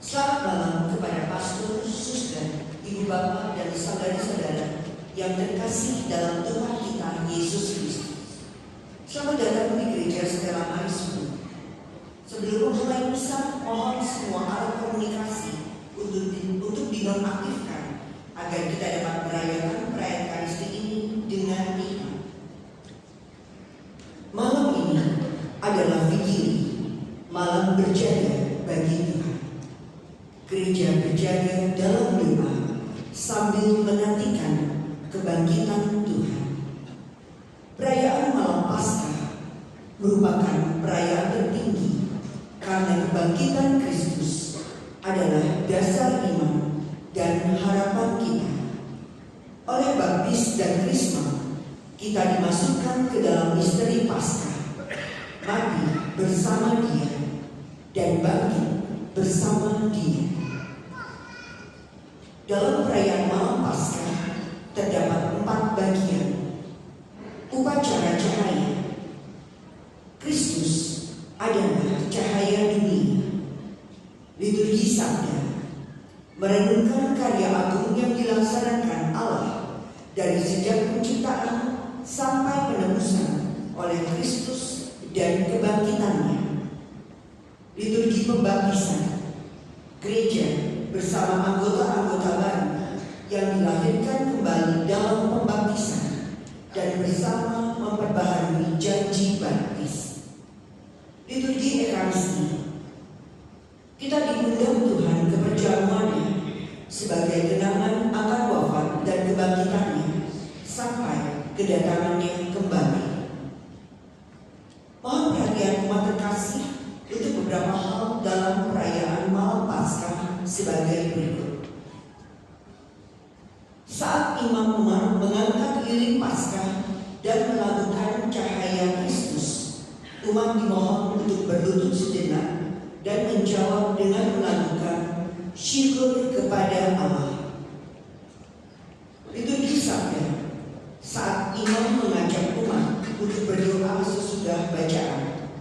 Selamat malam kepada pastor, suster, ibu bapak, dan saudara-saudara yang terkasih dalam Tuhan kita Yesus Kristus. Selamat datang di gereja Stella Maris. Sebelum memulai misa, mohon semua alat komunikasi untuk dinonaktifkan agar kita dapat merayakan perayaan Ekaristi ini dengan nikmat. Malam ini adalah vigili, malam berjaga bagi Tuhan. Gereja berjaga dalam doa sambil menantikan kebangkitan Tuhan. Perayaan malam Paskah merupakan perayaan tertinggi karena kebangkitan Kristus adalah dasar iman dan harapan kita. Oleh baptis dan krisma, kita dimasukkan ke dalam misteri Paskah, mati bersama Dia dan bangkit bersama Dia. Dalam perayaan malam Paskah terdapat 4 bagian. Upacara cahaya. Kristus adalah cahaya dunia. Liturgi sabda, merenungkan karya agung yang dilaksanakan Allah dari sejak penciptaan sampai penebusan oleh Kristus dan kebangkitannya. Liturgi pembaptisan. Gereja bersama anggota-anggota baru yang dilahirkan kembali dalam pembaptisan dan bersama memperbaharui janji baptis. Liturgi Ekaristi. Kita diundang Tuhan ke perjamuannya sebagai kenangan akan wafat dan kebangkitannya sampai kedatangannya kembali. Mohon perhatian umat terkasih untuk beberapa hal dalam perayaan malam Paskah sebagai berikut. Saat Imam Umar mengangkat lilin Paskah dan melakukan cahaya Kristus, umat dimohon untuk berlutut sejenak dan menjawab dengan melakukan syukur kepada Allah. Liturgi sabda. Saat imam mengajak umat untuk berdoa sesudah bacaan,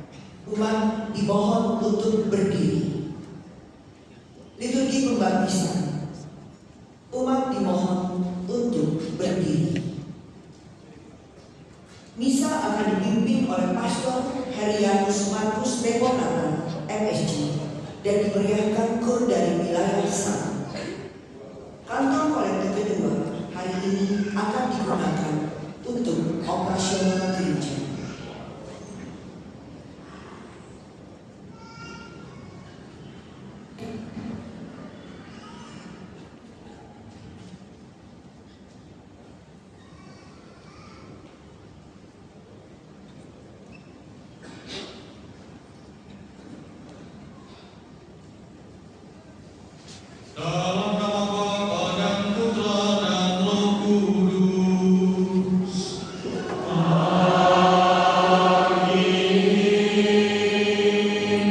umat dimohon untuk berdiri. Liturgi pembaptisan. Umat dimohon untuk berdiri. Misa akan dipimpin oleh Pastor Herianus Markus Beponatan, MSc, dan dimeriahkan kur dari wilayah sana. Kantong kolektor kedua hari ini akan digunakan untuk operasional gereja. Dalam nama Bapa dan Putra dan Roh Kudus. Amin.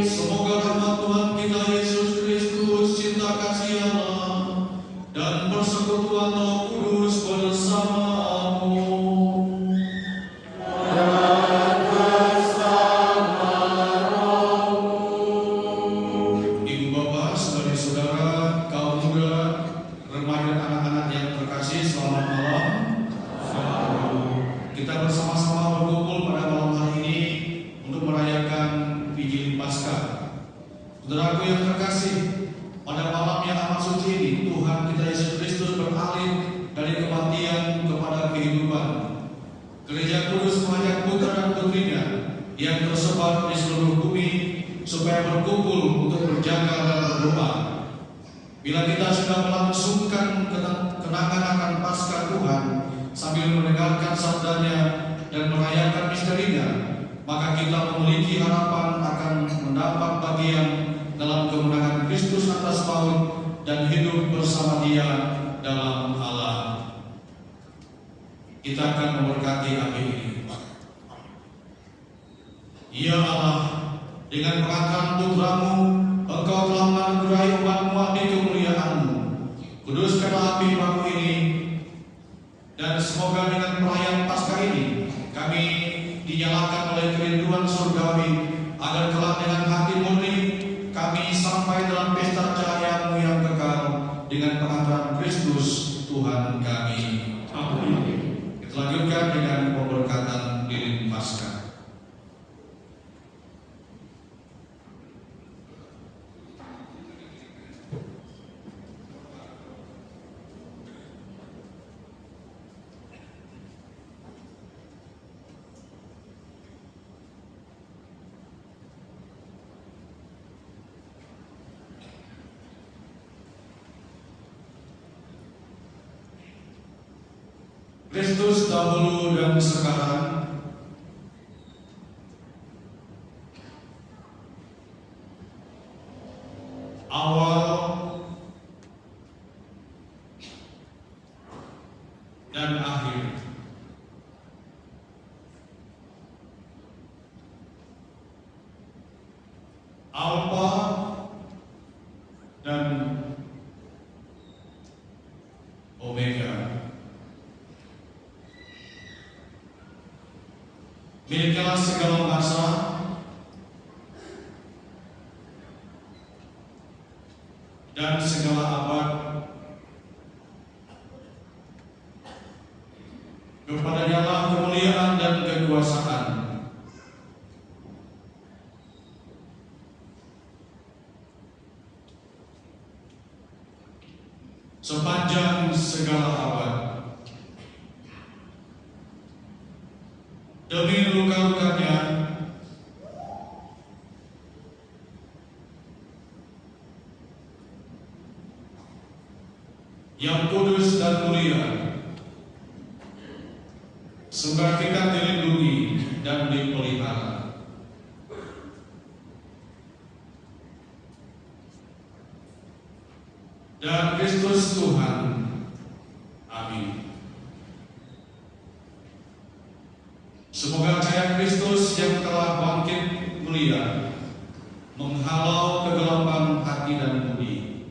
Semoga rahmat Tuhan kita Yesus Kristus, cinta kasih Allah, dan persekutuan Roh Kudus bersamamu. Ibu bapak, saudara-saudara, kaum muda, remaja dan anak-anak yang terkasih, selamat malam. Kita bersama-sama berkumpul pada malam hari ini untuk merayakan Vigili Paskah. Saudaraku yang terkasih, pada malam yang amat suci ini, Tuhan kita Yesus Kristus beralih dari kematian kepada kehidupan. Gereja Kudus mengajak putra dan putrinya yang tersebar di seluruh bumi supaya berkumpul untuk berjaga dan berdoa. Bila kita sudah melangsungkan kenangan akan Paskah Tuhan sambil mendengarkan sabdanya dan merayakan misterinya, maka kita memiliki harapan akan mendapat bagian dalam kemenangan Kristus atas maut dan hidup bersama Dia dalam Allah. Kita akan memberkati amin ini. Ya Allah, dengan pengangkatan putramu, Engkau telah menganugerahi umatmu di kemuliaan-Mu. Kuduskanlah api bangku ini, dan semoga dengan perayaan Paskah ini kami dinyalakan oleh kerinduan surgawi, agar kelak dengan hati murni kami sampai dalam pesta cahaya pengantaran Kristus Tuhan kami. Amin. Kita lanjutkan dengan pemberkatan lilin Paskah. Kristus dahulu dan sekarang, awal dan akhir. Alfa dan Omega. Milikilah segala masa dan segala abad, kepadanya lah kemuliaan dan kekuasaan sepanjang segala abad. Demi luka-lukanya yang kudus dan mulia, semoga kita dilindungi dan dipelihara. Dan Kristus Tuhan. Amin. Semoga cahaya Kristus yang telah bangkit mulia menghalau kegelapan hati dan budi.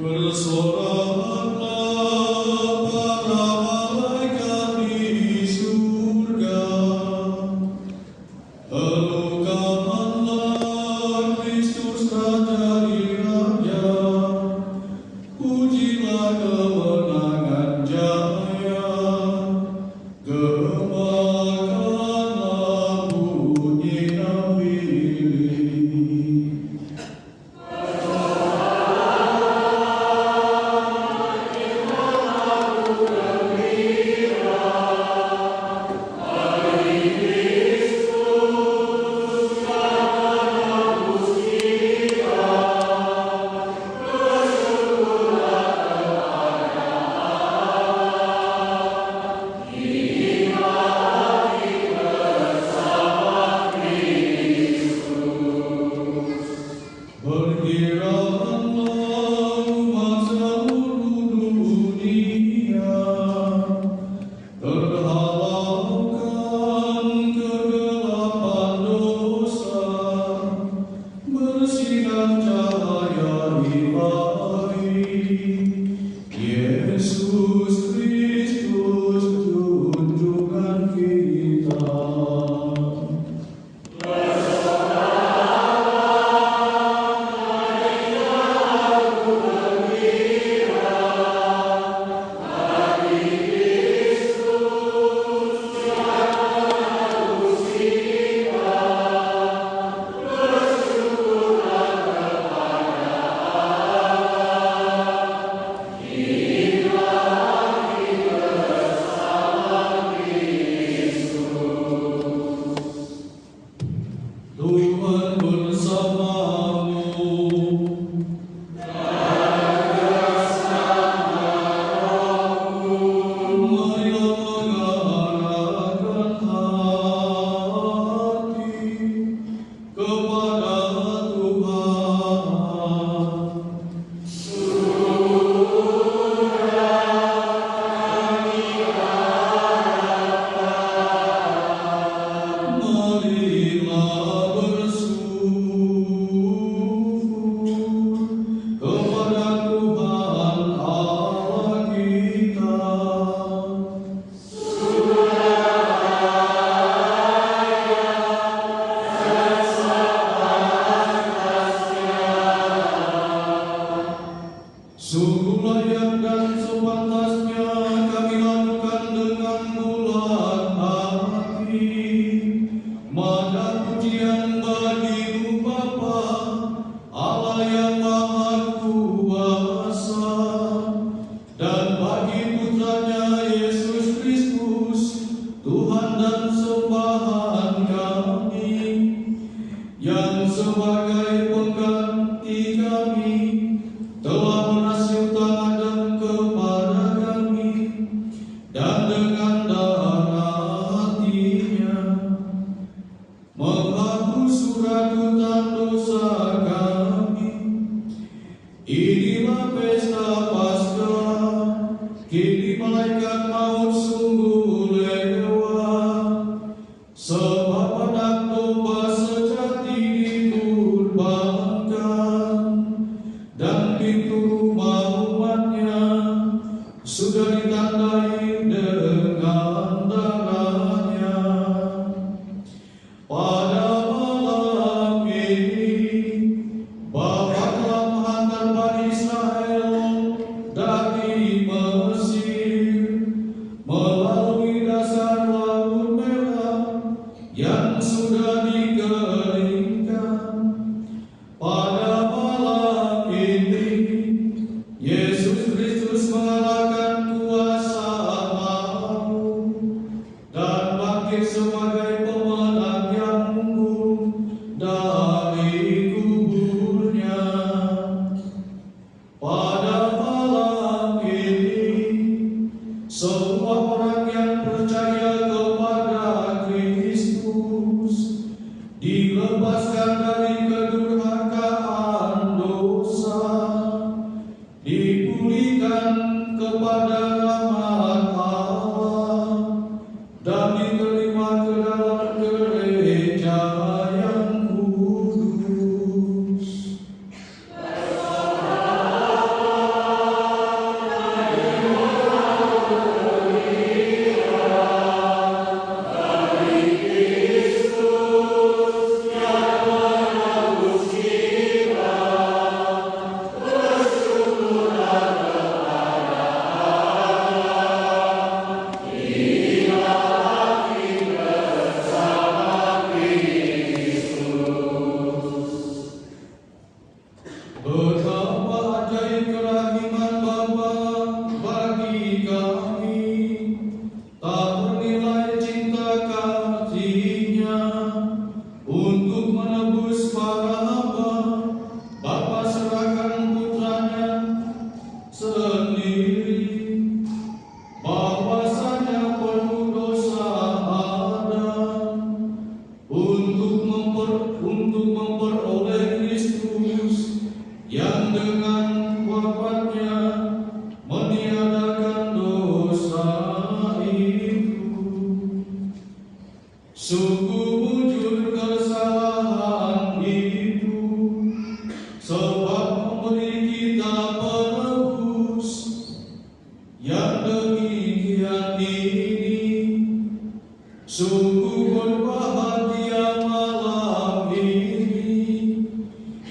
Bersoraklah para malaikat di surga, elukanlah Kristus Raja di raja, pujilah kemenangan jaya, gemakanlah bunyi nafiri.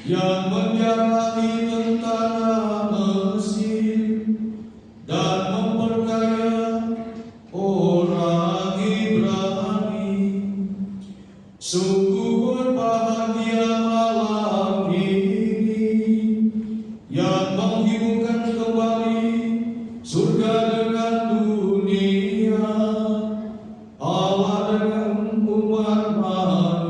yang menjarahi tentara Mesir dan memperkaya orang Ibrani. Sungguh berbahagia malam ini yang menghubungkan kembali surga dengan dunia, Allah dengan umat manusia.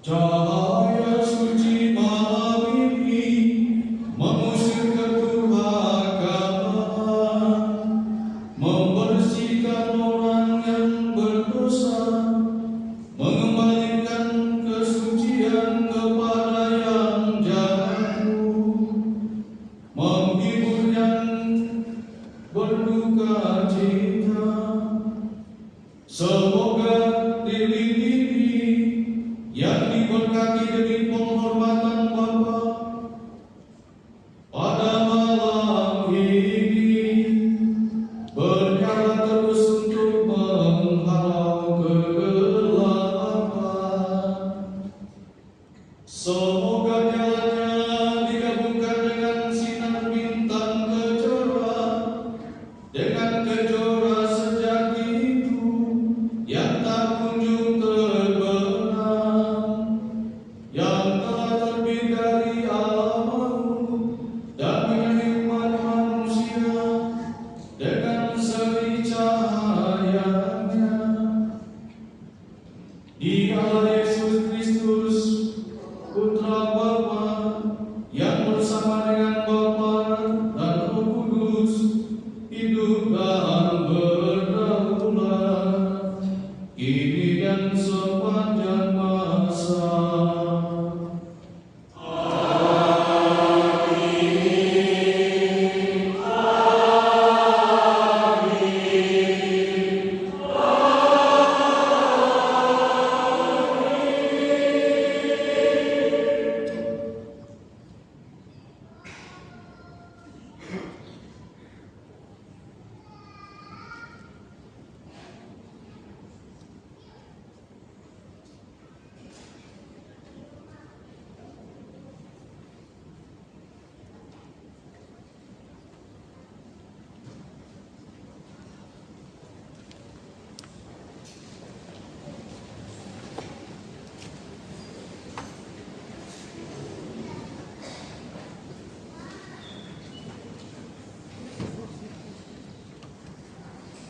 Cahaya suci malam ini mengusir kedurhakaan, membersihkan orang yang berdosa, mengembalikan kesucian kepada yang jatuh, menghibur yang berduka cita. Semoga diri yang diberkati demi penghormatan Bapa pada malam ini berjalan terus untuk menghalau kegelapan. Semoga